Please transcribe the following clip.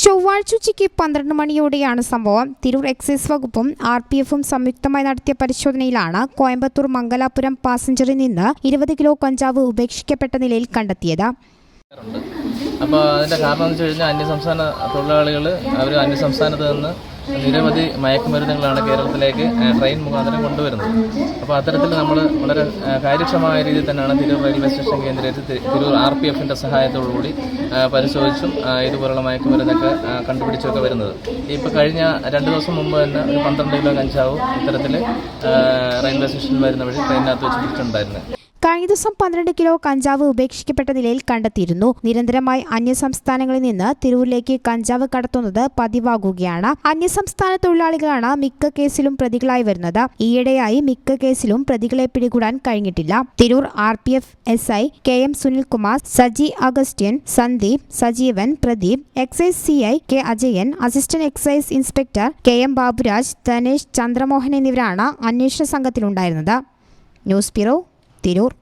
ചൊവ്വാഴ്ച ഉച്ചയ്ക്ക് 12 മണിയോടെയാണ് സംഭവം. തിരൂർ എക്സൈസ് വകുപ്പും RPFും സംയുക്തമായി നടത്തിയ പരിശോധനയിലാണ് കോയമ്പത്തൂർ മംഗലാപുരം പാസഞ്ചറിൽ നിന്ന് 20 കിലോ കഞ്ചാവ് ഉപേക്ഷിക്കപ്പെട്ട നിലയിൽ കണ്ടെത്തിയത്. അപ്പോൾ അതിൻ്റെ കാരണം എന്ന് വെച്ച് കഴിഞ്ഞാൽ അന്യസംസ്ഥാന തൊഴിലാളികൾ അവർ അന്യസംസ്ഥാനത്ത് നിന്ന് നിരവധി മയക്കുമരുന്നുകളാണ് കേരളത്തിലേക്ക് ട്രെയിൻ മുഖാന്തരം കൊണ്ടുവരുന്നത്. അപ്പോൾ അത്തരത്തിൽ നമ്മൾ വളരെ കാര്യക്ഷമമായ രീതിയിൽ തന്നെയാണ് തിരൂർ റെയിൽവേ സ്റ്റേഷൻ കേന്ദ്രീകരിച്ച് തിരൂർ RPFിൻ്റെ സഹായത്തോടുകൂടി പരിശോധിച്ചും ഇതുപോലുള്ള മയക്കുമരുന്നൊക്കെ കണ്ടുപിടിച്ചൊക്കെ വരുന്നത്. ഇപ്പോൾ കഴിഞ്ഞ 2 ദിവസം മുമ്പ് തന്നെ ഒരു 12 കിലോ കഞ്ചാവും ഇത്തരത്തിൽ റെയിൽവേ സ്റ്റേഷനിൽ വരുന്ന വഴി ട്രെയിനകത്ത് വെച്ച് പിടിച്ചിട്ടുണ്ടായിരുന്നു. കഴിഞ്ഞ ദിവസം 12 കിലോ കഞ്ചാവ് ഉപേക്ഷിക്കപ്പെട്ട നിലയിൽ കണ്ടെത്തിയിരുന്നു. നിരന്തരമായി അന്യസംസ്ഥാനങ്ങളിൽ നിന്ന് തിരൂരിലേക്ക് കഞ്ചാവ് കടത്തുന്നത് പതിവാകുകയാണ്. അന്യസംസ്ഥാന തൊഴിലാളികളാണ് മിക്ക കേസിലും പ്രതികളായി വരുന്നത്. ഈയിടെയായി മിക്ക കേസിലും പ്രതികളെ പിടികൂടാൻ കഴിഞ്ഞിട്ടില്ല. Tirur RPF SI KM Sunilkumar, Saji Augustine, Sandeep, Sajeevan, Pradeep, excise CI K Ajayan, assistant excise inspector KM Baburaj, Dhanesh, Chandramohan എന്നിവരാണ് അന്വേഷണ സംഘത്തിലുണ്ടായിരുന്നത്. News bureau, Tirur.